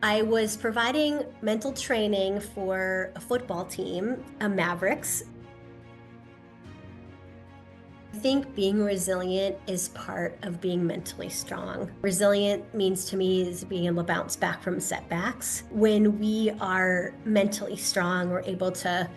I was providing mental training for a football team, Mavericks. I think being resilient is part of being mentally strong. Resilient means to me is being able to bounce back from setbacks. When we are mentally strong, we're able to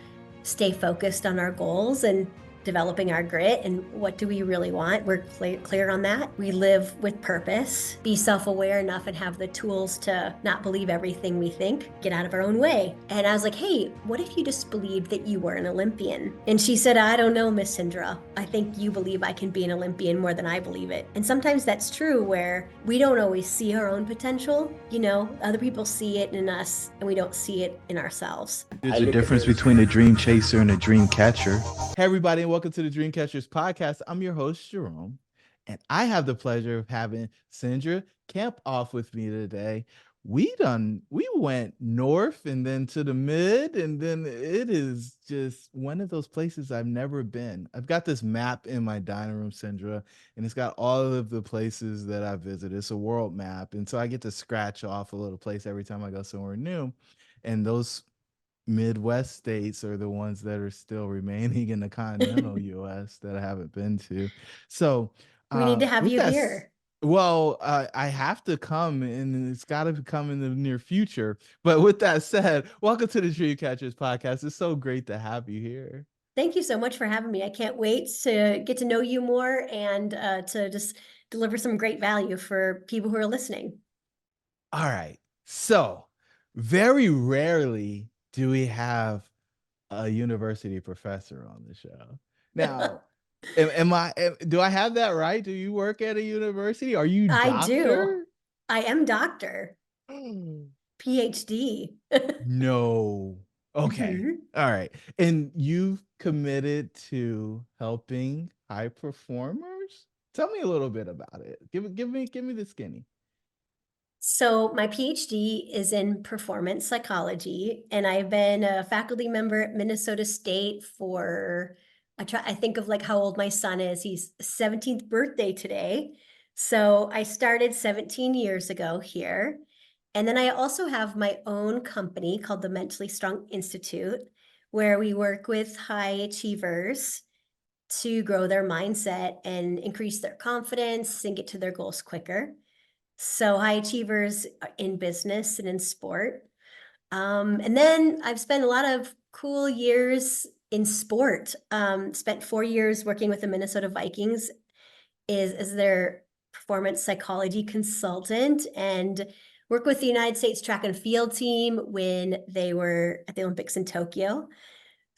stay focused on our goals and developing our grit and what do we really want. We're clear on that. We live with purpose, be self-aware enough and have the tools to not believe everything we think, get out of our own way. And I was like, hey, what if you just believed that you were an Olympian? And she said, I don't know, Miss Cindra. I think you believe I can be an Olympian more than I believe it. And sometimes that's true where we don't always see our own potential. You know, other people see it in us and we don't see it in ourselves. There's a difference between a dream chaser and a dream catcher. Hey, everybody, and welcome to the Dreamcatchers Podcast. I'm your host, Jerome, and I have the pleasure of having Cindra Kamphoff with me today. We went north and then to the mid, and then it is just one of those places I've never been. I've got this map in my dining room, Cindra, and it's got all of the places that I visited. It's a world map, and so I get to scratch off a little place every time I go somewhere new. And those Midwest states are the ones that are still remaining in the continental US that I haven't been to. So We need to have you here. Well, I have to come, and it's got to come in the near future. But with that said, welcome to the Dreamcatchers Podcast. It's so great to have you here. Thank you so much for having me. I can't wait to get to know you more and to just deliver some great value for people who are listening. All right. So very rarely do we have a university professor on the show. Now, do I have that right? Do you work at a university? Are you doctor? I do. I am doctor. PhD. No. Okay. Mhm. All right. And you've committed to helping high performers? Tell me a little bit about it. Give me the skinny. So my PhD is in performance psychology, and I've been a faculty member at Minnesota State for, I think of like how old my son is. He's 17th birthday today. So I started 17 years ago here. And then I also have my own company called the Mentally Strong Institute, where we work with high achievers to grow their mindset and increase their confidence and get to their goals quicker. So high achievers in business and in sport. And then I've spent a lot of cool years in sport. Spent 4 years working with the Minnesota Vikings as their performance psychology consultant and work with the United States track and field team when they were at the Olympics in Tokyo.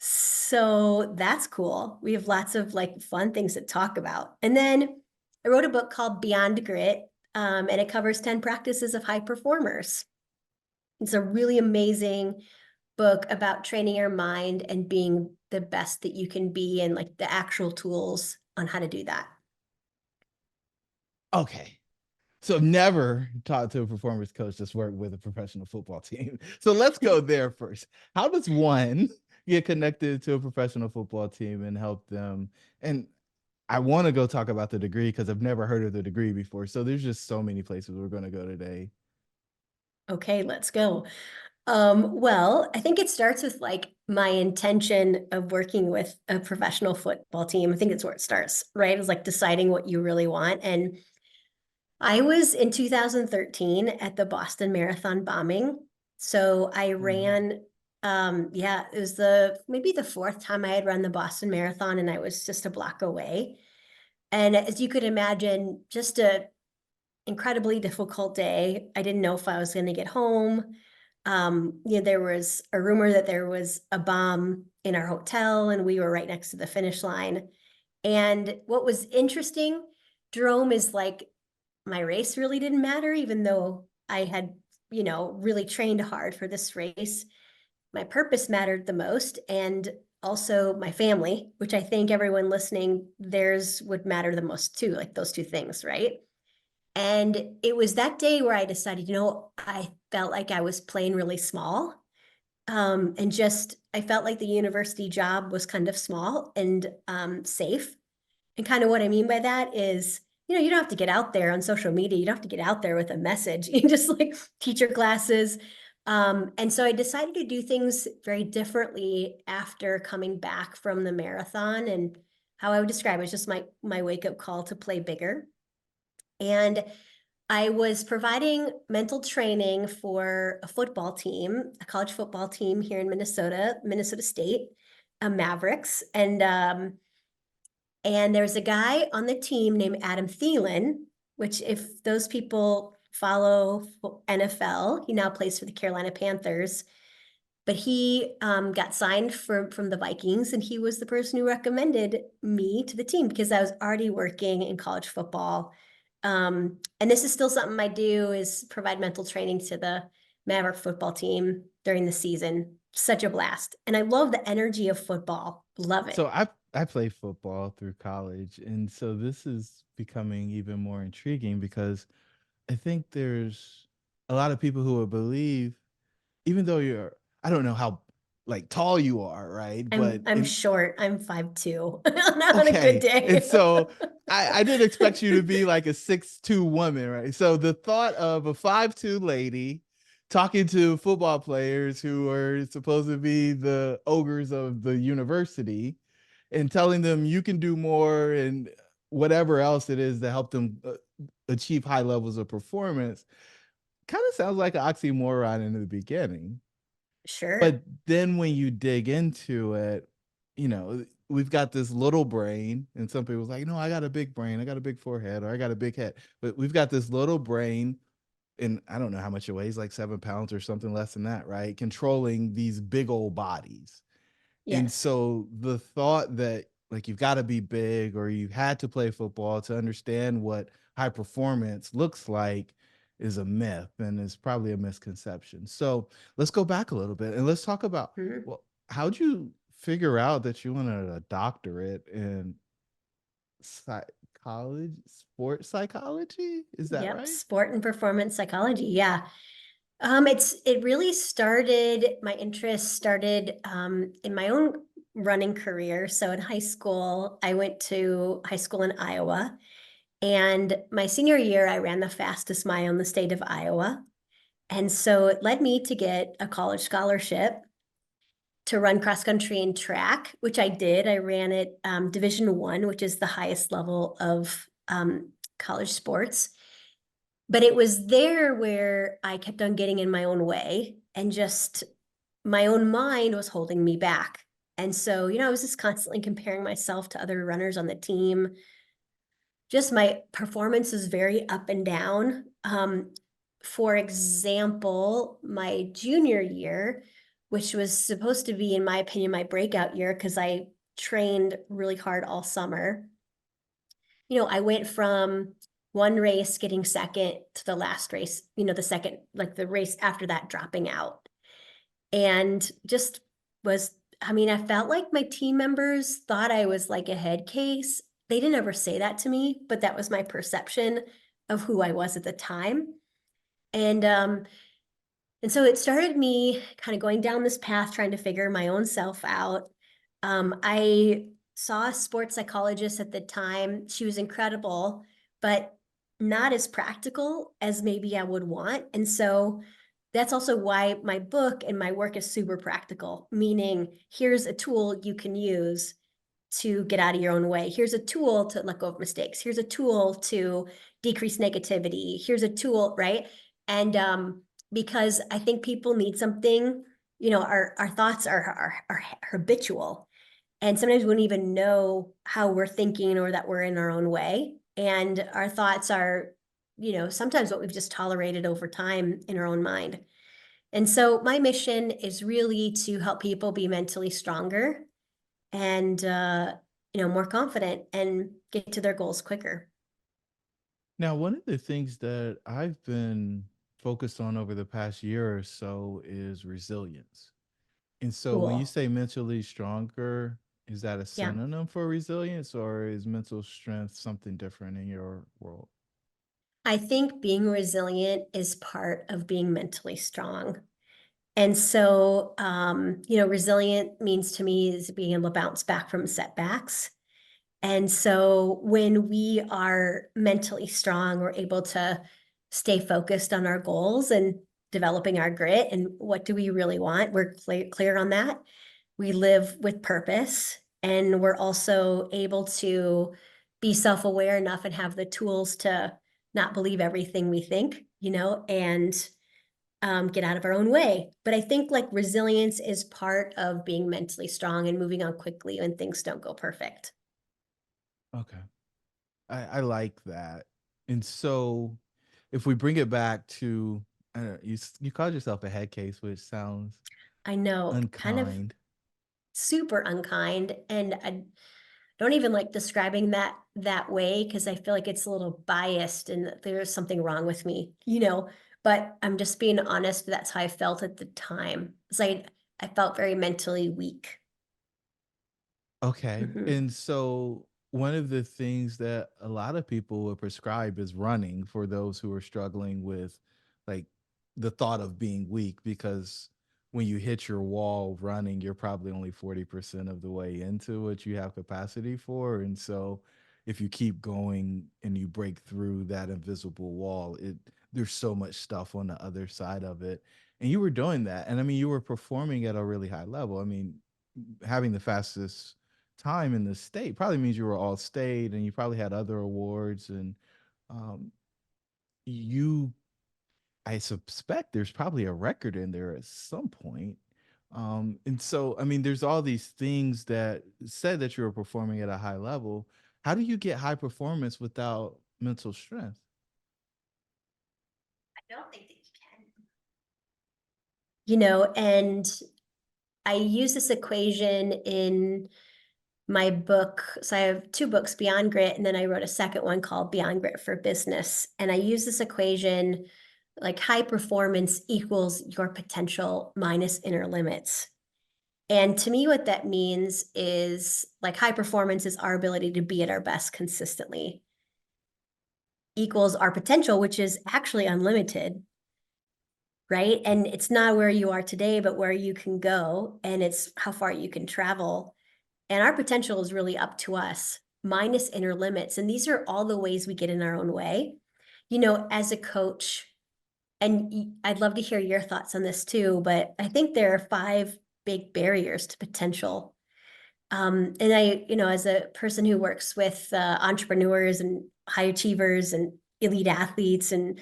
So that's cool. We have lots of like fun things to talk about. And then I wrote a book called Beyond Grit, and it covers 10 practices of high performers. It's a really amazing book about training your mind and being the best that you can be and like the actual tools on how to do that. Okay. So I've never talked to a performance coach that's worked with a professional football team. So let's go there first. How does one get connected to a professional football team and help them? And I want to go talk about the degree because I've never heard of the degree before. So there's just so many places we're going to go today. Okay, let's go. Well, I think it starts with like my intention of working with a professional football team. I think it's where it starts, right? It's like deciding what you really want. And I was in 2013 at the Boston Marathon bombing. So I ran, it was maybe the fourth time I had run the Boston Marathon, and I was just a block away. And as you could imagine, just a incredibly difficult day. I didn't know if I was going to get home. There was a rumor that there was a bomb in our hotel, and we were right next to the finish line. And what was interesting, Jerome, is like my race really didn't matter, even though I had, really trained hard for this race. My purpose mattered the most, and also my family, which I think everyone listening, theirs would matter the most too, like those two things, right? And it was that day where I decided, I felt like I was playing really small. And just, I felt like the university job was kind of small and safe. And kind of what I mean by that is, you don't have to get out there on social media. You don't have to get out there with a message. You can just like teach your classes. And so I decided to do things very differently after coming back from the marathon. And how I would describe it was just my wake-up call to play bigger. And I was providing mental training for a football team, a college football team here in Minnesota, Minnesota State, Mavericks. And there's a guy on the team named Adam Thielen, which if those people follow NFL, he now plays for the Carolina Panthers. But he got signed from the Vikings, and he was the person who recommended me to the team because I was already working in college football. And this is still something I do, is provide mental training to the Maverick football team during the season. Such a blast. And I love the energy of football. Love it. So I played football through college, and so this is becoming even more intriguing because I think there's a lot of people who will believe, even though you're, I don't know how like tall you are, right? But I'm short. I'm 5'2" on a good okay, and day. so I didn't expect you to be like a 6'2" woman, right? So the thought of a 5'2" lady talking to football players who are supposed to be the ogres of the university and telling them you can do more and whatever else it is to help them achieve high levels of performance kind of sounds like an oxymoron in the beginning. Sure. But then when you dig into it, we've got this little brain, and some people's like, no, I got a big brain, I got a big forehead, or I got a big head. But we've got this little brain, and I don't know how much it weighs, like 7 pounds or something less than that, right? Controlling these big old bodies. And Yes. so the thought that like you've got to be big or you had to play football to understand what high performance looks like is a myth and is probably a misconception. So let's go back a little bit and let's talk about, Mhm. well, how'd you figure out that you wanted a doctorate in psychology, sports psychology? Is that Yep. right? Sport and performance psychology. Yeah. It really started, my interest started in my own running career. So in high school, I went to high school in Iowa. And my senior year, I ran the fastest mile in the state of Iowa. And so it led me to get a college scholarship to run cross country and track, which I did. I ran it Division I, which is the highest level of college sports. But it was there where I kept on getting in my own way, and just my own mind was holding me back. And so, I was just constantly comparing myself to other runners on the team. Just my performance is very up and down. For example, my junior year, which was supposed to be, in my opinion, my breakout year because I trained really hard all summer. I went from one race getting second to the last race, the second, like the race after that, dropping out. And just I felt like my team members thought I was like a head case. They didn't ever say that to me, but that was my perception of who I was at the time. And so it started me kind of going down this path, trying to figure my own self out. I saw a sports psychologist at the time. She was incredible, but not as practical as maybe I would want. And so that's also why my book and my work is super practical, meaning here's a tool you can use to get out of your own way. Here's a tool to let go of mistakes. Here's a tool to decrease negativity. Here's a tool, right? And because I think people need something, our thoughts are habitual. And sometimes we don't even know how we're thinking or that we're in our own way. And our thoughts are, sometimes what we've just tolerated over time in our own mind. And so my mission is really to help people be mentally stronger and, more confident and get to their goals quicker. Now, one of the things that I've been focused on over the past year or so is resilience. And so when you Cool. say mentally stronger, is that a Yeah. synonym for resilience or is mental strength something different in your world? I think being resilient is part of being mentally strong. And so, resilient means to me is being able to bounce back from setbacks. And so when we are mentally strong, we're able to stay focused on our goals and developing our grit and what do we really want. We're clear on that. We live with purpose, and we're also able to be self-aware enough and have the tools to not believe everything we think, and get out of our own way. But I think like resilience is part of being mentally strong and moving on quickly when things don't go perfect. Okay. I like that. And so if we bring it back to, I don't know, you called yourself a head case, which sounds I know, kind of unkind. super unkind, and I don't even like describing that way because I feel like it's a little biased and that there's something wrong with me. But I'm just being honest, that's how I felt at the time. It's like I felt very mentally weak. Okay. Mhm. And so one of the things that a lot of people would prescribe is running for those who are struggling with like the thought of being weak, because when you hit your wall running, you're probably only 40% of the way into what you have capacity for. And so if you keep going and you break through that invisible wall, there's so much stuff on the other side of it. And you were doing that. And I mean, you were performing at a really high level. I mean, having the fastest time in the state probably means you were all state and you probably had other awards, and um, you I suspect there's probably a record in there at some point. And so I mean there's all these things that said that you were performing at a high level. How do you get high performance without mental strength? I don't think that you can. And I use this equation in my book. So I have two books, Beyond Grit, and then I wrote a second one called Beyond Grit for Business. And I use this equation like high performance equals your potential minus inner limits. And to me, what that means is like high performance is our ability to be at our best consistently, equals our potential, which is actually unlimited, right? And it's not where you are today, but where you can go, and it's how far you can travel. And our potential is really up to us, minus inner limits. And these are all the ways we get in our own way. As a coach, and I'd love to hear your thoughts on this too, but I think there are 5 big barriers to potential. And as a person who works with entrepreneurs and high achievers and elite athletes, and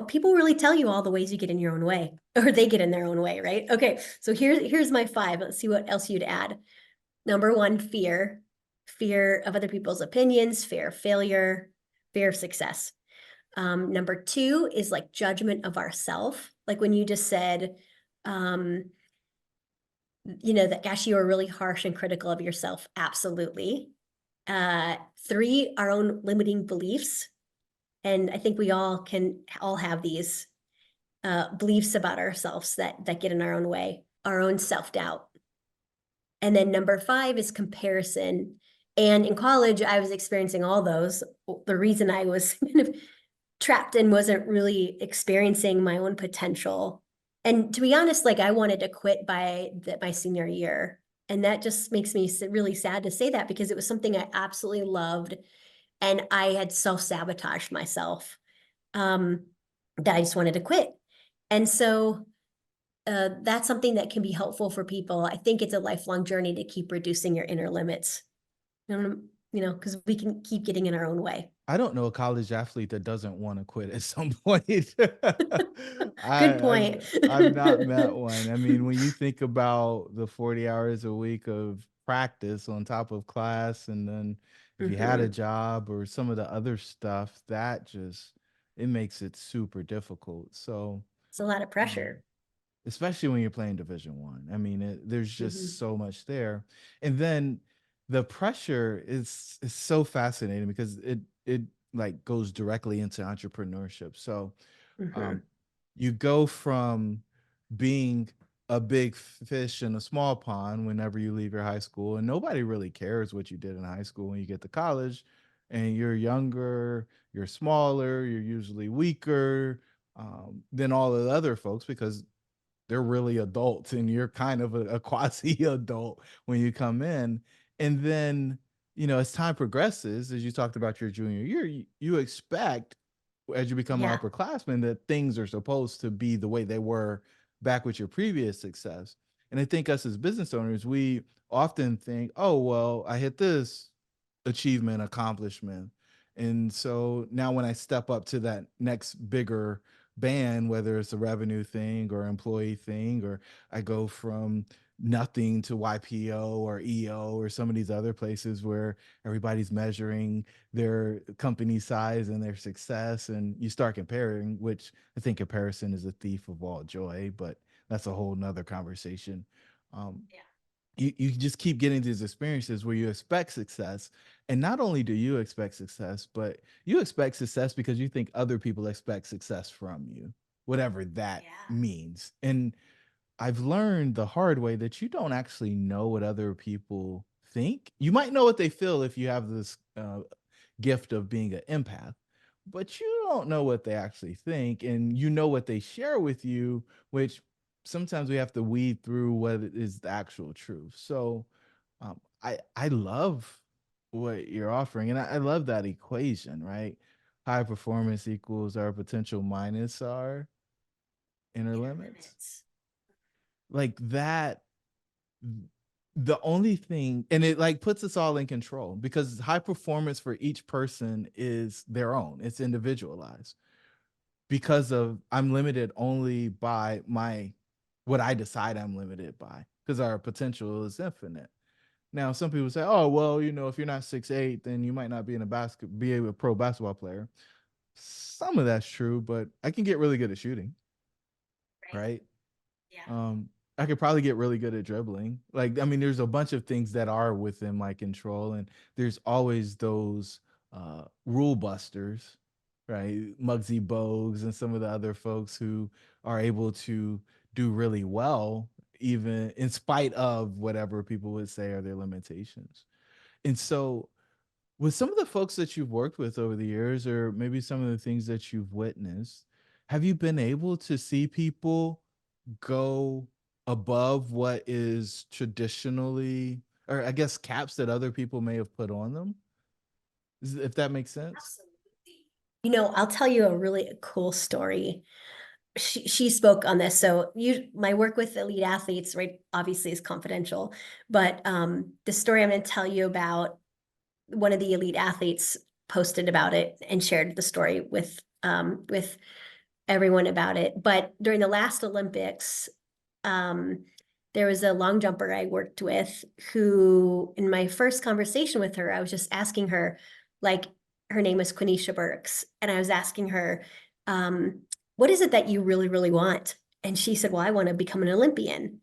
people really tell you all the ways you get in your own way, or they get in their own way, right? Okay, so here's my 5. Let's see what else you'd add. Number 1, fear of other people's opinions, fear of failure, fear of success. Number 2 is like judgment of ourself. Like when you just said, um, that gosh, you are really harsh and critical of yourself. Absolutely. 3, our own limiting beliefs. And I think we all have these beliefs about ourselves that get in our own way, our own self-doubt. And then number 5 is comparison. And in college, I was experiencing all those. The reason I was kind of trapped and wasn't really experiencing my own potential. And to be honest, like I wanted to quit by my senior year. And that just makes me really sad to say that because it was something I absolutely loved. And I had self-sabotaged myself, um, that I just wanted to quit. And so that's something that can be helpful for people. I think it's a lifelong journey to keep reducing your inner limits, because we can keep getting in our own way. I don't know a college athlete that doesn't want to quit at some point. Good I, I've point. I've not met one. I mean, when you think about the 40 hours a week of practice on top of class, and then if you had a Mhm. job or some of the other stuff, that just it makes it super difficult. So, It's a lot of um, pressure. especially when you're playing Division 1. I mean, there's just Mhm. so much there, and then the pressure is so fascinating because it like goes directly into entrepreneurship. So, um, Mhm. you go from being a big fish in a small pond whenever you leave your high school, and nobody really cares what you did in high school when you get to college, and you're younger, you're smaller, you're usually weaker than all of the other folks because they're really adults and you're kind of a quasi adult when you come in. And then as time progresses, as you talked about your junior year, you expect as you become an Yeah. upperclassman that things are supposed to be the way they were back with your previous success. And I think us as business owners, we often think, oh, well, I hit this achievement, accomplishment. And so now when I step up to that next bigger band, whether it's a revenue thing or employee thing, or I go from nothing to YPO or EO or some of these other places where everybody's measuring their company size and their success, and you start comparing, which I think comparison is a thief of all joy, but that's a whole nother conversation. um, Yeah. you just keep getting these experiences where you expect success, and not only do you expect success, but you expect success because you think other people expect success from you, whatever that Yeah. means. And I've learned the hard way that you don't actually know what other people think. You might know what they feel if you have this gift of being an empath, but you don't know what they actually think. And you know what they share with you, which sometimes we have to weed through what is the actual truth. So I love what you're offering. And I love that equation, right? High performance equals our potential minus our inner Inner limits. limits. Like that, the only thing, and it like puts us all in control because high performance for each person is their own, it's individualized, because of I'm limited only by my what I decide I'm limited by, because our potential is infinite. Now some people say, oh well, if you're not 6'8", then you might not be in a be a pro basketball player. Some of that's true, but I can get really good at shooting, Right. right? Yeah. Um, I could probably get really good at dribbling. Like, I mean, there's a bunch of things that are within my control, and there's always those rule busters, right? Muggsy Bogues and some of the other folks who are able to do really well, even in spite of whatever people would say are their limitations. And so, with some of the folks that you've worked with over the years, or maybe some of the things that you've witnessed, have you been able to see people go above what is traditionally, or I guess caps that other people may have put on them? If that makes sense. Absolutely. I'll tell you a really cool story. She spoke on this. So my work with elite athletes, right, obviously is confidential, but the story I'm going to tell you about, one of the elite athletes posted about it and shared the story with everyone about it. But during the last Olympics, um, there was a long jumper I worked with who, in my first conversation with her, I was just asking her, like, her name was Quenisha Burks, and I was asking her, what is it that you really, really want? And she said, well, I want to become an Olympian.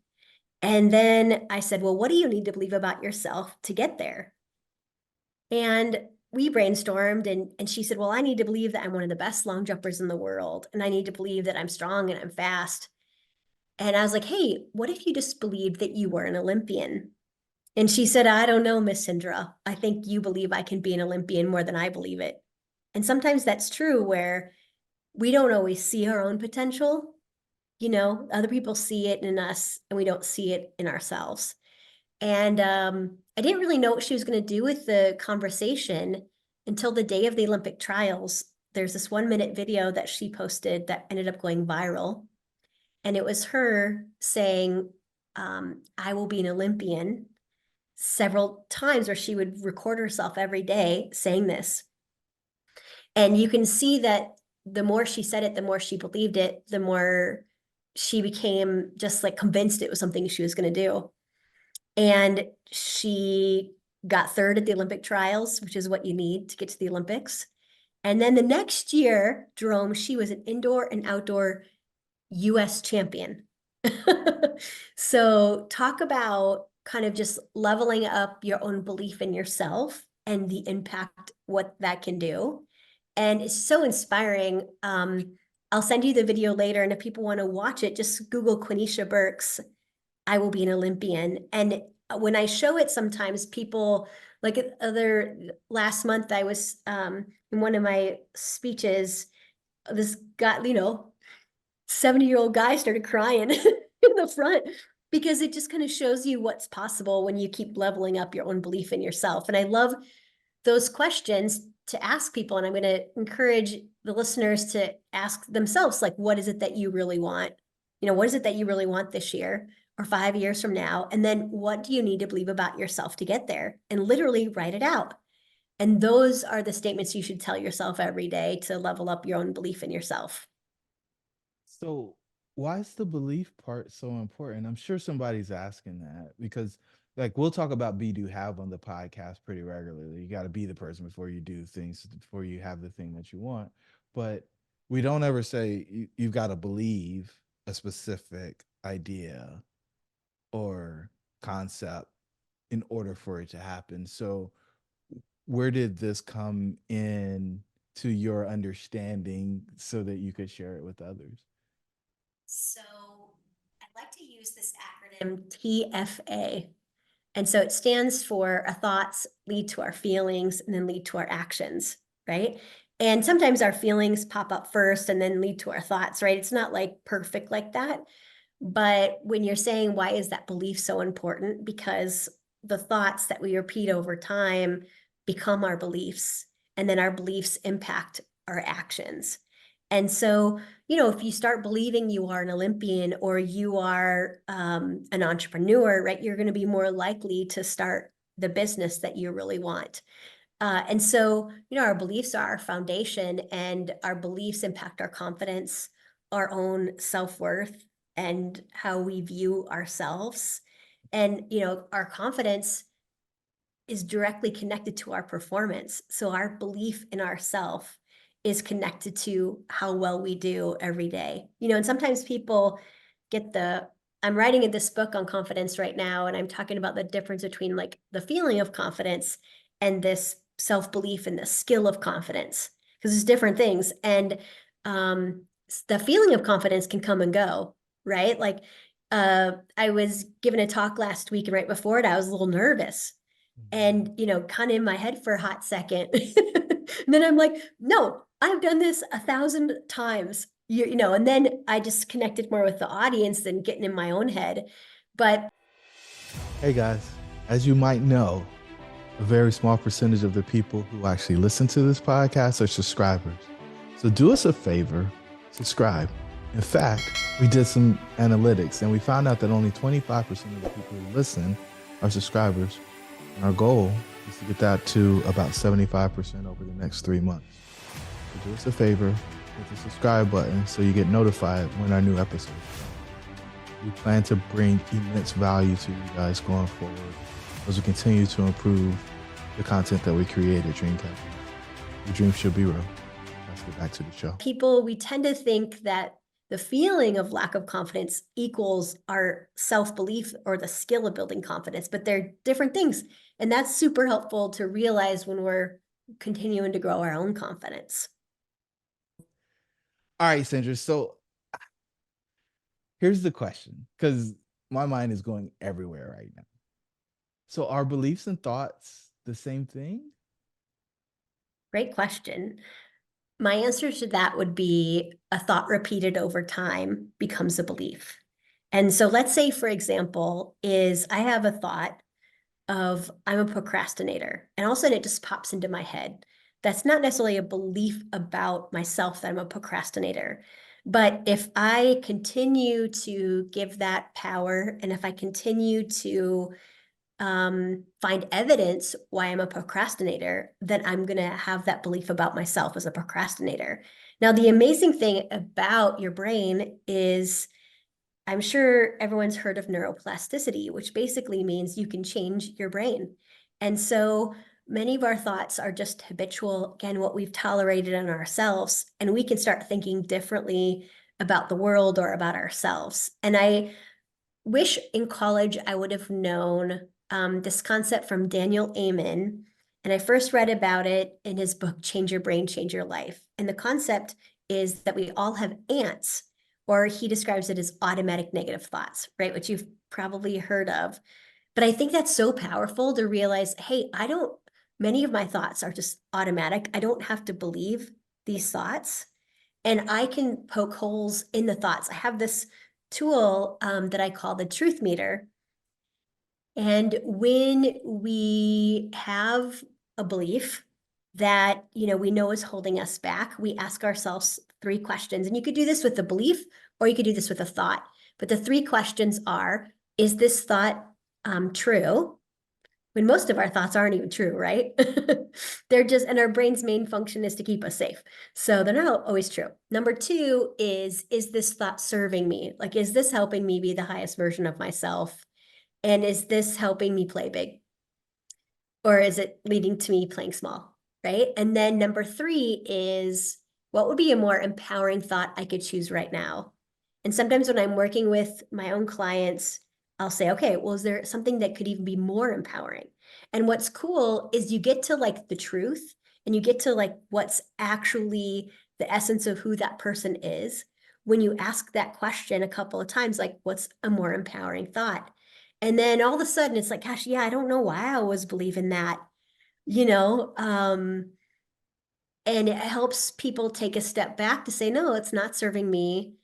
And then I said, well, what do you need to believe about yourself to get there? And we brainstormed, and she said, well, I need to believe that I'm one of the best long jumpers in the world. And I need to believe that I'm strong and I'm fast. And I was like, hey, what if you just believed that you were an Olympian? And she said, I don't know, Miss Cindra. I think you believe I can be an Olympian more than I believe it. And sometimes that's true, where we don't always see our own potential. Other people see it in us and we don't see it in ourselves. And I didn't really know what she was going to do with the conversation until the day of the Olympic trials. There's this 1-minute video that she posted that ended up going viral. And it was her saying, I will be an Olympian, several times, where she would record herself every day saying this. And you can see that the more she said it, the more she believed it, the more she became just like convinced it was something she was going to do. And she got third at the Olympic trials, which is what you need to get to the Olympics. And then the next year, Jerome, she was an indoor and outdoor US champion. So talk about kind of just leveling up your own belief in yourself and the impact what that can do. And it's so inspiring. I'll send you the video later, and if people want to watch it, just Google Quenisha Burks, I will be an Olympian. And when I show it, sometimes people, like last month, I was in one of my speeches, this guy, 70-year-old guy started crying in the front. because it just kind of shows you what's possible when you keep leveling up your own belief in yourself. And I love those questions to ask people. And I'm going to encourage the listeners to ask themselves, like, what is it that you really want? What is it that you really want this year or 5 years from now? And then what do you need to believe about yourself to get there? And literally write it out. And those are the statements you should tell yourself every day to level up your own belief in yourself. So why is the belief part so important? I'm sure somebody's asking that because like we'll talk about be do have on the podcast pretty regularly. You got to be the person before you do things, before you have the thing that you want. But we don't ever say you've got to believe a specific idea or concept in order for it to happen. So where did this come in to your understanding so that you could share it with others? So I like to use this acronym TFA. And so it stands for our thoughts lead to our feelings and then lead to our actions, right? And sometimes our feelings pop up first and then lead to our thoughts, right? It's not like perfect like that. But when you're saying, why is that belief so important? Because the thoughts that we repeat over time become our beliefs, and then our beliefs impact our actions. And so, if you start believing you are an Olympian or you are an entrepreneur, right, you're going to be more likely to start the business that you really want. And so, our beliefs are our foundation, and our beliefs impact our confidence, our own self-worth, and how we view ourselves. And, our confidence is directly connected to our performance. So our belief in ourself is connected to how well we do every day. And sometimes people get I'm writing in this book on confidence right now, and I'm talking about the difference between like the feeling of confidence and this self-belief and the skill of confidence, because it's different things. And the feeling of confidence can come and go, right? Like I was given a talk last week, and right before it, I was a little nervous and, kind of in my head for a hot second. And then I'm like, no, I've done this 1,000 times, and then I just connected more with the audience than getting in my own head. But Hey guys, as you might know, a very small percentage of the people who actually listen to this podcast are subscribers. So do us a favor, subscribe. In fact, we did some analytics and we found out that only 25% of the people who listen are subscribers. And our goal is to get that to about 75% over the next 3 months. So do us a favor, hit the subscribe button so you get notified when our new episodes come. We plan to bring immense value to you guys going forward as we continue to improve the content that we create at Dreamcatchers. Your dreams should be real. Let's get back to the show. we tend to think that the feeling of lack of confidence equals our self-belief or the skill of building confidence, but they're different things. And that's super helpful to realize when we're continuing to grow our own confidence. All right, Cindra. So here's the question, because my mind is going everywhere right now. So are beliefs and thoughts the same thing? Great question. My answer to that would be a thought repeated over time becomes a belief. And so let's say, for example, I have a thought of I'm a procrastinator, and all of a sudden it just pops into my head. That's not necessarily a belief about myself that I'm a procrastinator. But if I continue to give that power, and if I continue to find evidence why I'm a procrastinator, then I'm going to have that belief about myself as a procrastinator. Now, the amazing thing about your brain is I'm sure everyone's heard of neuroplasticity, which basically means you can change your brain. And so many of our thoughts are just habitual, again, what we've tolerated in ourselves, and we can start thinking differently about the world or about ourselves. And I wish in college I would have known this concept from Daniel Amen. And I first read about it in his book, Change Your Brain, Change Your Life. And the concept is that we all have ants, or he describes it as automatic negative thoughts, right? Which you've probably heard of. But I think that's so powerful to realize, hey, many of my thoughts are just automatic. I don't have to believe these thoughts. And I can poke holes in the thoughts. I have this tool that I call the truth meter. And when we have a belief that, we know is holding us back, we ask ourselves 3 questions. And you could do this with a belief, or you could do this with a thought. But the 3 questions are, is this thought true? When most of our thoughts aren't even true, right? They're just, and our brain's main function is to keep us safe. So they're not always true. Number 2 is this thought serving me? Like, is this helping me be the highest version of myself? And is this helping me play big? Or is it leading to me playing small? Right. And then number 3 is, what would be a more empowering thought I could choose right now? And sometimes when I'm working with my own clients, I'll say, okay, well, is there something that could even be more empowering? And what's cool is you get to like the truth, and you get to like what's actually the essence of who that person is when you ask that question a couple of times, like, what's a more empowering thought? And then all of a sudden it's like, gosh, yeah, I don't know why I was believing that, you know? And it helps people take a step back to say, no, it's not serving me.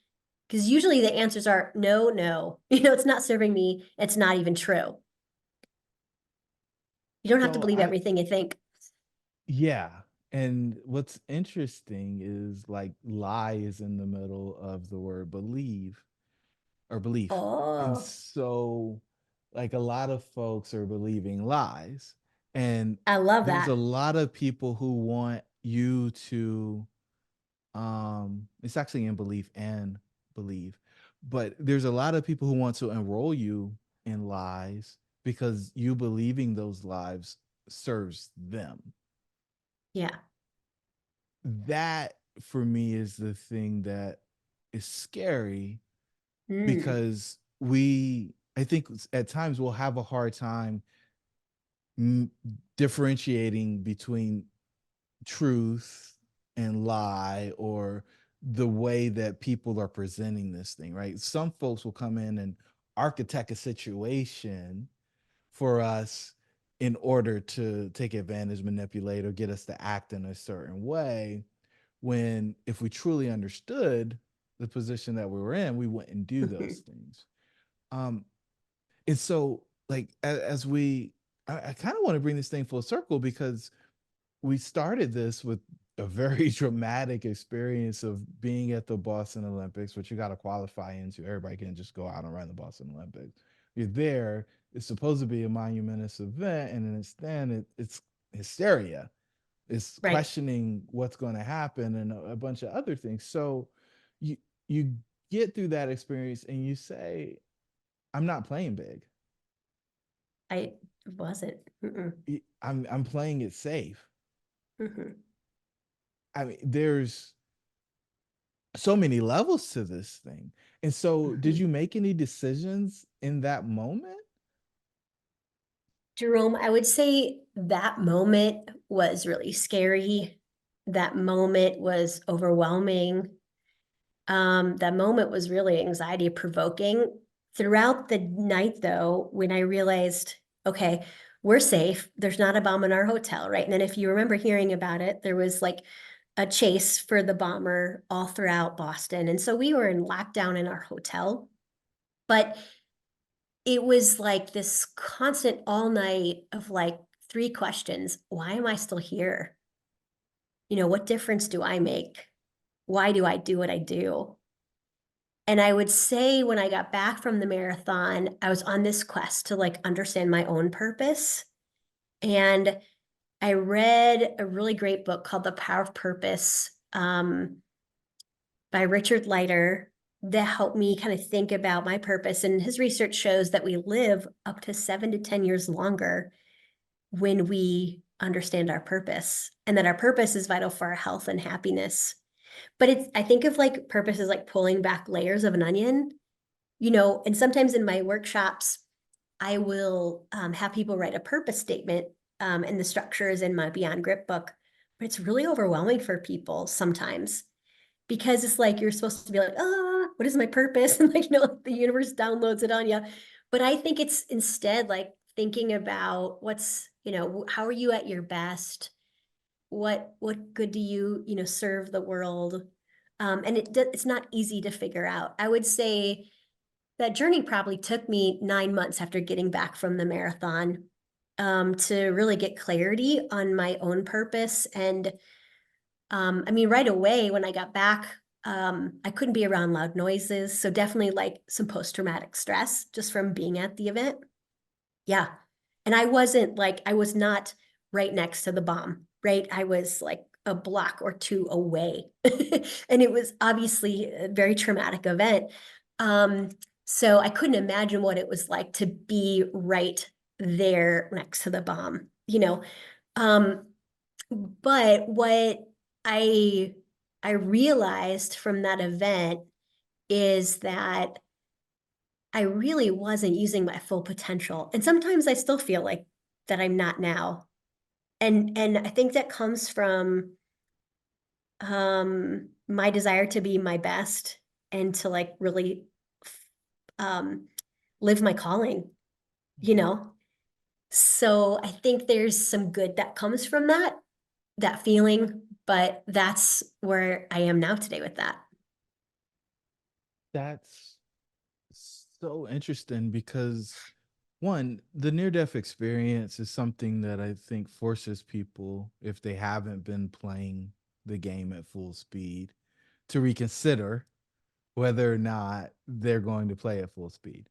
Because usually the answers are no, no, it's not serving me. It's not even true. You don't have to So believe everything you think. yeah. And what's interesting is like lie is in the middle of the word believe or belief. And Oh, so, like, a lot of folks are believing lies. And I love there's a that. lot of people who want you to, it's actually in belief and believe, but there's a lot of people who want to enroll you in lies because you believing those lies serves them. Yeah. That for me is the thing that is scary Mm, because I think at times we'll have a hard time differentiating between truth and lie, or the way that people are presenting this thing, right? Some folks will come in and architect a situation for us in order to take advantage, manipulate, or get us to act in a certain way. When if we truly understood the position that we were in, we wouldn't do those things. Um, and so, like, as we, I kind of want to bring this thing full circle because we started this with a very dramatic experience of being at the Boston Olympics, which you got to qualify into. Everybody can just go out and run the Boston Olympics. You're there. It's supposed to be a monumentous event, and instead it's hysteria. It's right. questioning what's going to happen and a bunch of other things. So you you get through that experience and you say, "I'm not playing big. I wasn't. Mm-mm, I'm playing it safe." mm-hmm, I mean, there's so many levels to this thing. And so, did mm-hmm. you make any decisions in that moment? Jerome, I would say that moment was really scary. That moment was overwhelming. That moment was really anxiety provoking. Throughout the night, though, when I realized, okay, we're safe, there's not a bomb in our hotel, right? And then if you remember hearing about it, there was like a chase for the bomber all throughout Boston. And so we were in lockdown in our hotel, but it was like this constant all night of like 3 questions. Why am I still here? What difference do I make? Why do I do what I do? And I would say when I got back from the marathon, I was on this quest to like understand my own purpose. And I read a really great book called The Power of Purpose by Richard Leiter that helped me kind of think about my purpose. And his research shows that we live up to 7 to 10 years longer when we understand our purpose, and that our purpose is vital for our health and happiness. But I think of like purpose as like pulling back layers of an onion. And sometimes in my workshops, I will have people write a purpose statement, and the structure is in my Beyond Grip book, but it's really overwhelming for people sometimes because it's like you're supposed to be like, what is my purpose? And like, the universe downloads it on you. But I think it's instead like thinking about how are you at your best? What good do you, serve the world? And it's not easy to figure out. I would say that journey probably took me 9 months after getting back from the marathon, to really get clarity on my own purpose. And I mean, right away when I got back, I couldn't be around loud noises. So definitely like some post-traumatic stress just from being at the event. Yeah. And I was not right next to the bomb, right? I was like a block or two away. And it was obviously a very traumatic event. Um, so I couldn't imagine what it was like to be right there next to the bomb, you know. Um, but what I I realized from that event is that I really wasn't using my full potential. And sometimes I still feel like that I'm not now. And I think that comes from my desire to be my best and to like really um live my calling, you Mhm. know? So I think there's some good that comes from that feeling, but that's where I am now today with that. That's so interesting because one, the near death experience is something that I think forces people, if they haven't been playing the game at full speed, to reconsider whether or not they're going to play at full speed.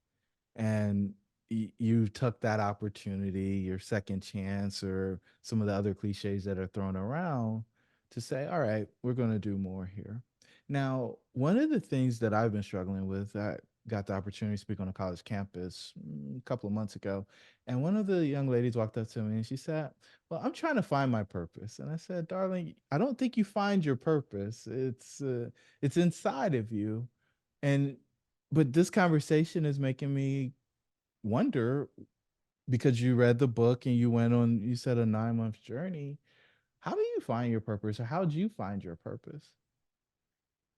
And you took that opportunity, your second chance, or some of the other cliches that are thrown around to say, all right, we're going to do more here. Now, one of the things that I've been struggling with, I got the opportunity to speak on a college campus a couple of months ago. And one of the young ladies walked up to me and she said, well, I'm trying to find my purpose. And I said, darling, I don't think you find your purpose. It's inside of you. And but this conversation is making me wonder, because you read the book and you went on, you said, a 9 month journey. How do you find your purpose, or how did you find your purpose?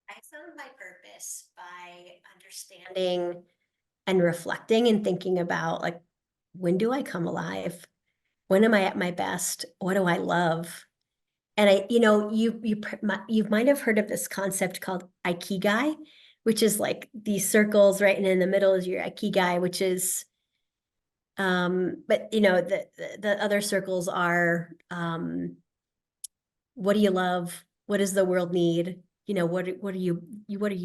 I found my purpose by understanding and reflecting and thinking about like, when do I come alive? When am I at my best? What do I love? And you might have heard of this concept called Ikigai, which is like these circles, right? And in the middle is your Ikigai, which is but the other circles are what do you love? What does the world need? What are you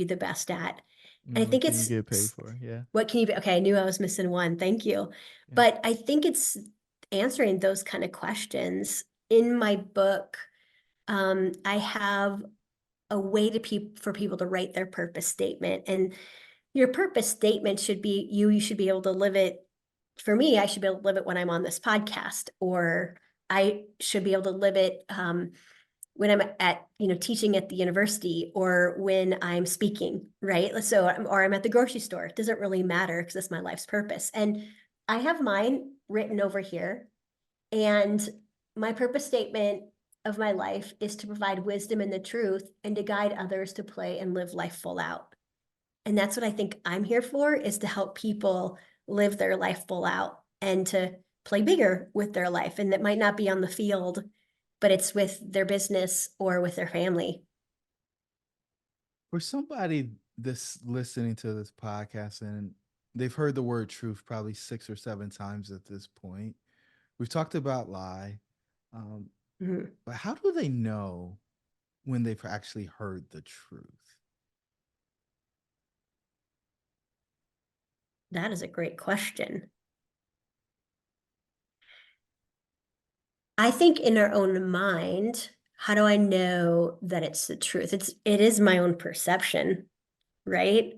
the best at? And I What think can you get paid for? Yeah. what can you be? Okay, I knew I was missing one. Thank you. Yeah. But I think it's answering those kind of questions. In my book, I have a way for people to write their purpose statement. And your purpose statement should be you should be able to live it. For me, I should be able to live it when I'm on this podcast, or I should be able to live it when I'm at, teaching at the university, or when I'm speaking, right? So, or I'm at the grocery store. It doesn't really matter because it's my life's purpose. And I have mine written over here. And my purpose statement of my life is to provide wisdom and the truth and to guide others to play and live life full out. And that's what I think I'm here for, is to help people live their life full out and to play bigger with their life. And that might not be on the field, but it's with their business or with their family. For somebody that's listening to this podcast and they've heard the word truth probably 6 or 7 times at this point, we've talked about lie. Um, Mhm. but how do they know when they've actually heard the truth? That is a great question. I think in our own mind, how do I know that it's the truth? It is my own perception, right?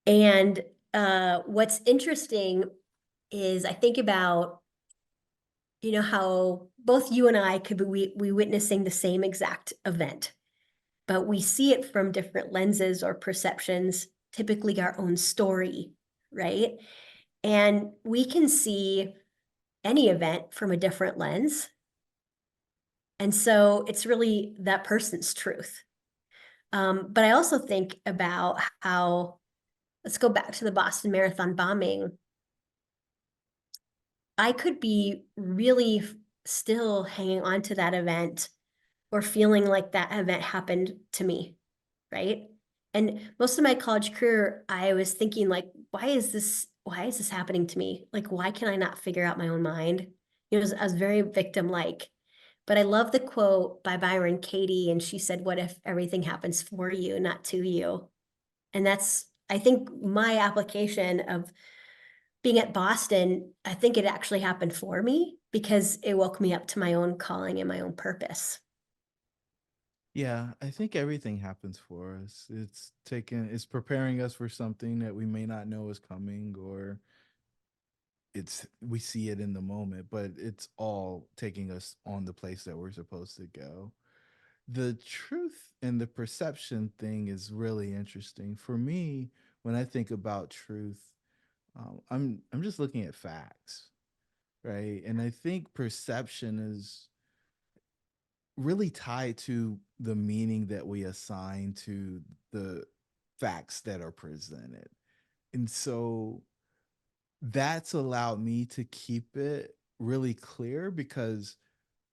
And what's interesting is I think about, how both you and I could be we witnessing the same exact event, but we see it from different lenses or perceptions, typically our own story, right? And we can see any event from a different lens. And so it's really that person's truth. But I also think about how, let's go back to the Boston Marathon bombing. I could be really still hanging on to that event or feeling like that event happened to me, right? And most of my college career, I was thinking like, why is this happening to me? Like, why can I not figure out my own mind? I was very victim-like. But I love the quote by Byron Katie, and she said, "What if everything happens for you, not to you?" And that's, I think, my application of being at Boston. I think it actually happened for me because it woke me up to my own calling and my own purpose. Yeah, I think everything happens for us. It's preparing us for something that we may not know is coming, or we see it in the moment, but it's all taking us on the place that we're supposed to go. The truth and the perception thing is really interesting. For me, when I think about truth, I'm just looking at facts, right? And I think perception is really tied to the meaning that we assign to the facts that are presented. And so that's allowed me to keep it really clear, because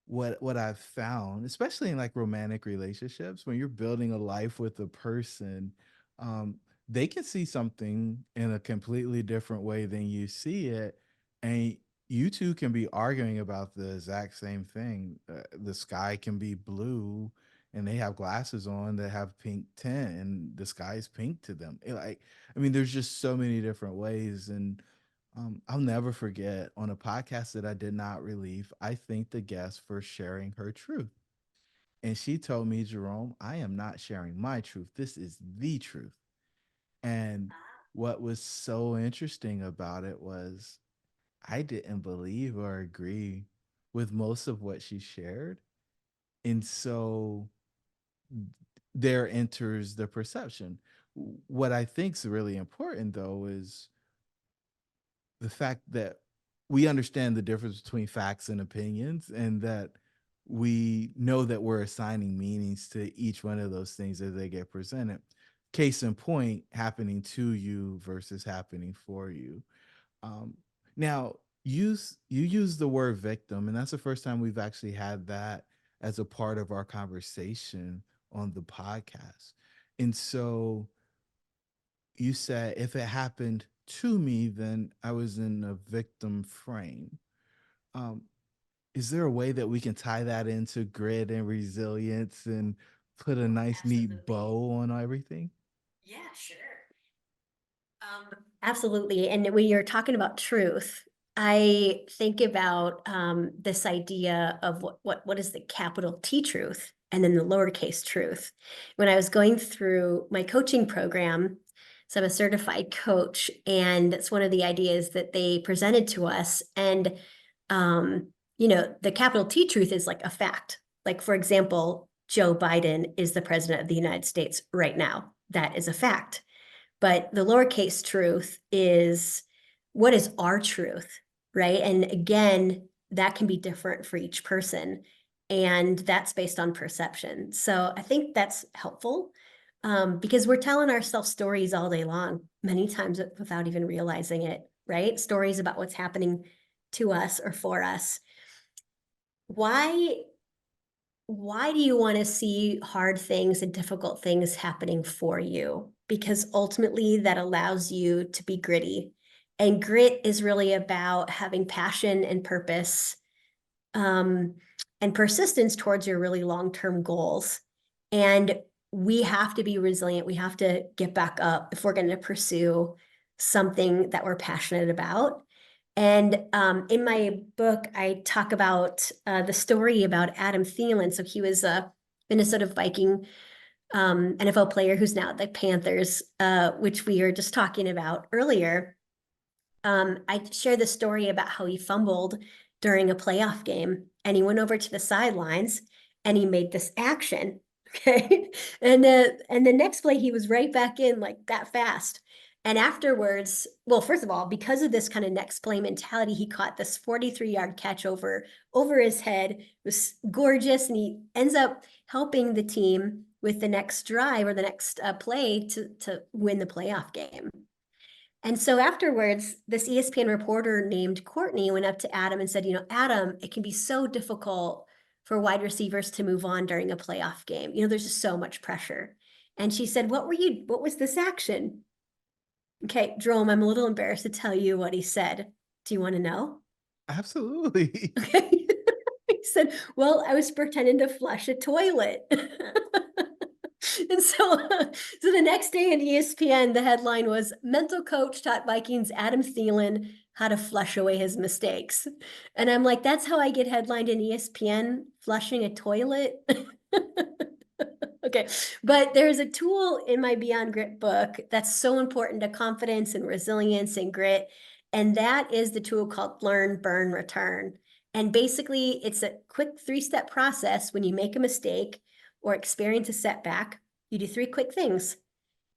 what I've found, especially in like romantic relationships, when you're building a life with a person, um, they can see something in a completely different way than you see it, and you two can be arguing about the exact same thing. The sky can be blue, and they have glasses on that have pink tint, and the sky is pink to them. I mean, there's just so many different ways, and I'll never forget on a podcast that I did not release, I thanked the guest for sharing her truth. And she told me, Jerome, I am not sharing my truth. This is the truth. And what was so interesting about it was I didn't believe or agree with most of what she shared. And so there enters the perception. What I think is really important, though, is the fact that we understand the difference between facts and opinions, and that we know that we're assigning meanings to each one of those things as they get presented. Case in point, happening to you versus happening for you. Um, Now, you use the word victim, and that's the first time we've actually had that as a part of our conversation on the podcast. And so you said if it happened to me, then I was in a victim frame. Um, is there a way that we can tie that into grit and resilience and put a Oh, nice, neat absolutely. bow on everything? Yeah, sure. Absolutely. And when you're talking about truth, I think about this idea of what is the capital T truth and then the lowercase truth. When I was going through my coaching program, so I'm a certified coach, and that's one of the ideas that they presented to us. And um, the capital T truth is like a fact. Like, for example, Joe Biden is the president of the United States right now. That is a fact. But the lowercase truth is, what is our truth, right? And again, that can be different for each person. And that's based on perception. So I think that's helpful, because we're telling ourselves stories all day long, many times without even realizing it, right? Stories about what's happening to us or for us. Why why do you want to see hard things and difficult things happening for you? Because ultimately that allows you to be gritty. And grit is really about having passion and purpose, um, and persistence towards your really long-term goals. And we have to be resilient. We have to get back up if we're going to pursue something that we're passionate about. And in my book, I talk about the story about Adam Thielen. So he was a Minnesota Viking NFL player who's now at the Panthers, which we were just talking about earlier. I share the story about how he fumbled during a playoff game, and he went over to the sidelines and he made this action. Okay. And the next play, he was right back in like that fast. And afterwards, well, first of all, because of this kind of next play mentality, he caught this 43-yard catch over his head. It was gorgeous. And he ends up helping the team with the next drive or the next play to win the playoff game. And so afterwards, this ESPN reporter named Courtney went up to Adam and said, Adam, it can be so difficult for wide receivers to move on during a playoff game. There's just so much pressure. And she said, what was this action? Okay, Jerome, I'm a little embarrassed to tell you what he said. Do you want to know? Absolutely. Okay. He said, well, I was pretending to flush a toilet. And so the next day in ESPN, the headline was mental coach taught Vikings Adam Thielen how to flush away his mistakes. And I'm like, that's how I get headlined in ESPN, flushing a toilet. Okay, but there's a tool in my Beyond Grit book that's so important to confidence and resilience and grit. And that is the tool called Learn, Burn, Return. And basically, it's a quick 3-step process. When you make a mistake or experience a setback, you do 3 quick things.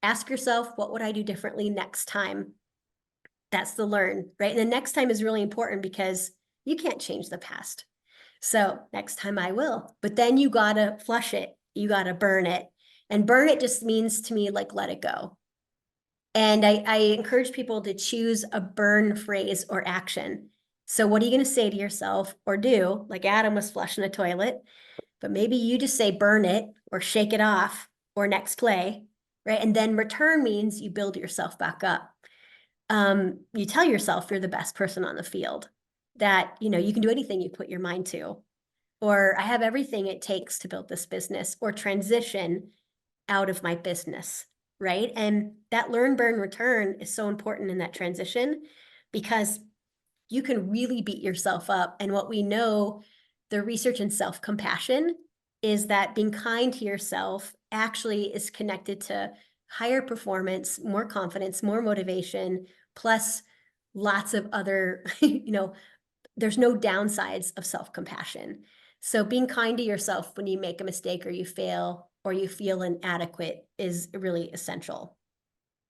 Ask yourself, what would I do differently next time? That's the learn, right? And the next time is really important because you can't change the past. So next time I will. But then you gotta flush it. You gotta burn it. And burn it just means to me like let it go. And I encourage people to choose a burn phrase or action. So what are you gonna say to yourself or do? Like Adam was flushing a toilet, but maybe you just say burn it or shake it off or next play, right? And then return means you build yourself back up. You tell yourself you're the best person on the field, that you can do anything you put your mind to, or I have everything it takes to build this business or transition out of my business, right? And that learn, burn, return is so important in that transition because you can really beat yourself up. And what we know, the research in self-compassion, is that being kind to yourself actually is connected to higher performance, more confidence, more motivation, plus lots of other, there's no downsides of self-compassion. So being kind to yourself when you make a mistake or you fail or you feel inadequate is really essential.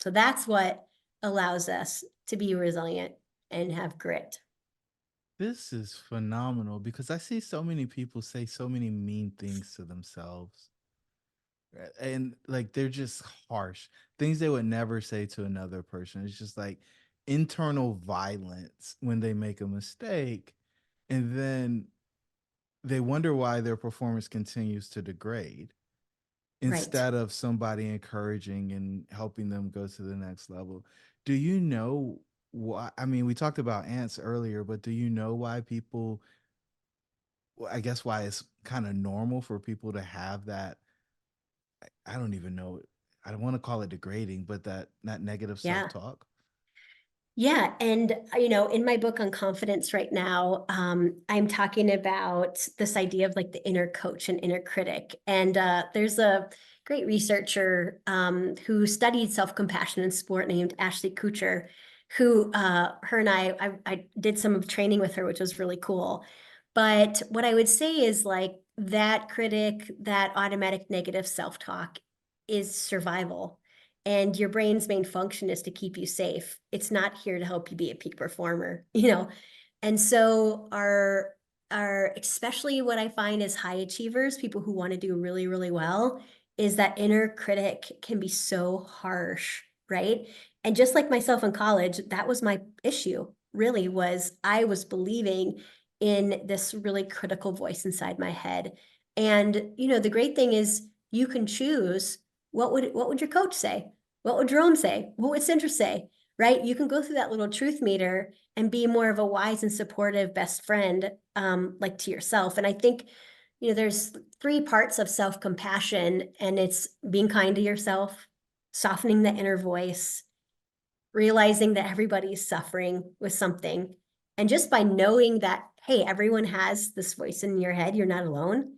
So that's what allows us to be resilient and have grit. This is phenomenal because I see so many people say so many mean things to themselves. And like they're just harsh things they would never say to another person. It's just like internal violence when they make a mistake, and then they wonder why their performance continues to degrade Right. instead of somebody encouraging and helping them go to the next level. Do you know why? I mean, we talked about ants earlier, but do you know why people, well, I guess why it's kind of normal for people to have that? I don't even know. I don't want to call it degrading, but that negative Yeah. self-talk. Yeah. And, in my book on confidence right now, I'm talking about this idea of like the inner coach and inner critic. And there's a great researcher who studied self-compassion in sport named Ashley Kutcher, who her and I did some of training with her, which was really cool. But what I would say is like that critic, that automatic negative self-talk is survival. And your brain's main function is to keep you safe. It's not here to help you be a peak performer. And so our especially what I find is high achievers, people who want to do really, really well, is that inner critic can be so harsh, right? And just like myself in college, that was my issue, really, was I was believing in this really critical voice inside my head. And the great thing is you can choose what would your coach say? What would Jerome say? What would Cindra say? Right? You can go through that little truth meter and be more of a wise and supportive best friend, like to yourself. And I think, there's 3 parts of self-compassion, and it's being kind to yourself, softening the inner voice, realizing that everybody's suffering with something. And just by knowing that, hey, everyone has this voice in your head, you're not alone,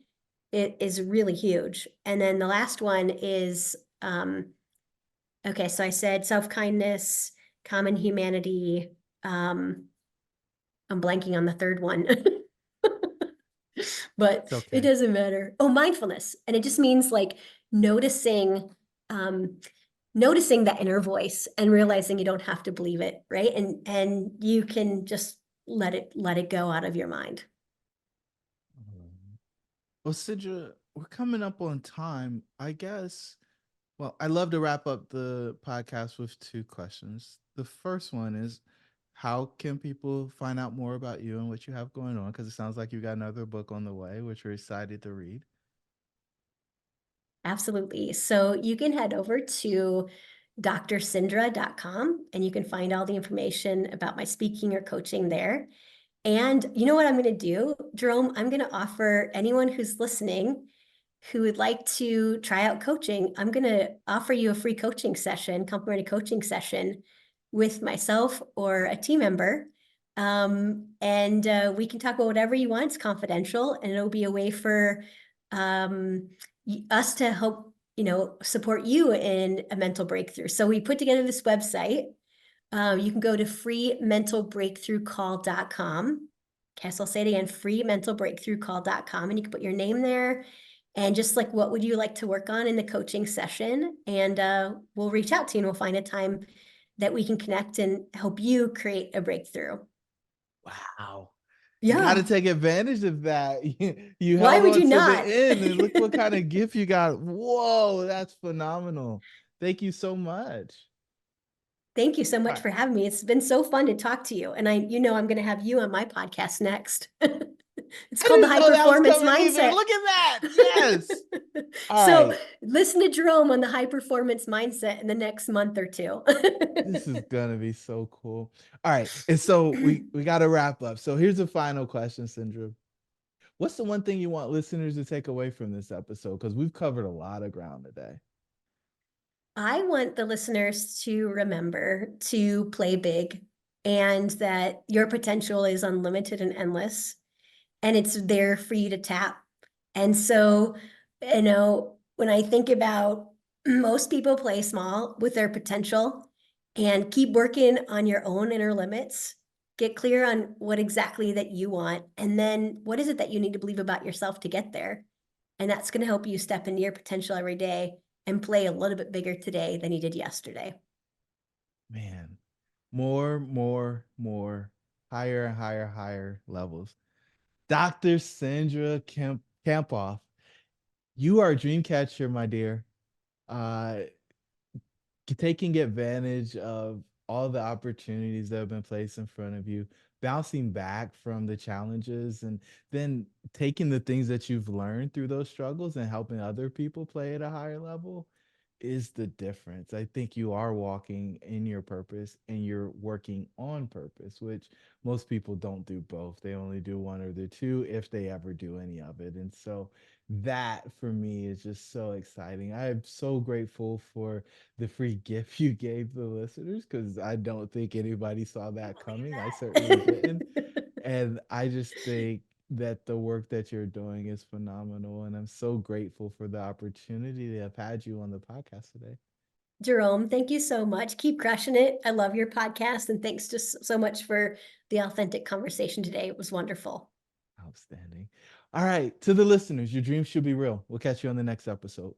it is really huge. And then the last one is, okay, so I said self-kindness, common humanity. I'm blanking on the third one, but It's it okay. doesn't matter. Oh, mindfulness. And it just means like noticing, noticing that inner voice and realizing you don't have to believe it, right? And you can just let it go out of your mind. Well, Sidra, we're coming up on time. I guess. Well, I love to wrap up the podcast with 2 questions. The first one is, how can people find out more about you and what you have going on? Because it sounds like you got another book on the way, which we're excited to read. Absolutely. So you can head over to drcindra.com and you can find all the information about my speaking or coaching there. And you know what I'm going to do, Jerome? I'm going to offer anyone who's listening who would like to try out coaching, I'm going to offer you a free coaching session, complimentary coaching session with myself or a team member. And we can talk about whatever you want. It's confidential, and it'll be a way for us to help, support you in a mental breakthrough. So we put together this website. You can go to freementalbreakthroughcall.com. Okay, so I'll say it again, freementalbreakthroughcall.com, and you can put your name there and just like, what would you like to work on in the coaching session? And we'll reach out to you and we'll find a time that we can connect and help you create a breakthrough. Wow. You got to Yeah. take advantage of that. You Why held would on you to the not? end and look what kind of gift you got. Whoa, that's phenomenal. Thank you so much. Thank you so All much right. for having me. It's been so fun to talk to you. And I'm going to have you on my podcast next. It's I called the didn't High know that was Performance coming either. Mindset. Look at that. Yes. All So right. listen to Jerome on the High Performance Mindset in the next month or two. This is gonna be so cool. All right. And so we gotta wrap up. So here's the final question, Cindra. What's the one thing you want listeners to take away from this episode? Because we've covered a lot of ground today. I want the listeners to remember to play big and that your potential is unlimited and endless, and it's there for you to tap. And so, when I think about most people play small with their potential and keep working on your own inner limits, get clear on what exactly that you want, and then what is it that you need to believe about yourself to get there. And that's going to help you step into your potential every day and play a little bit bigger today than you did yesterday. Man, more, higher and higher levels. Dr. Cindra Kamphoff, you are a dream catcher, my dear. Uh, taking advantage of all the opportunities that have been placed in front of you, bouncing back from the challenges, and then taking the things that you've learned through those struggles and helping other people play at a higher level is the difference. I think you are walking in your purpose and you're working on purpose, which most people don't do both. They only do one or the two if they ever do any of it. And so that for me is just so exciting. I am so grateful for the free gift you gave the listeners because I don't think anybody saw that coming. I certainly didn't. And I just think that the work that you're doing is phenomenal. And I'm so grateful for the opportunity to have had you on the podcast today. Jerome, thank you so much. Keep crushing it. I love your podcast, and thanks just so much for the authentic conversation today. It was wonderful. Outstanding. All right. To the listeners, your dreams should be real. We'll catch you on the next episode.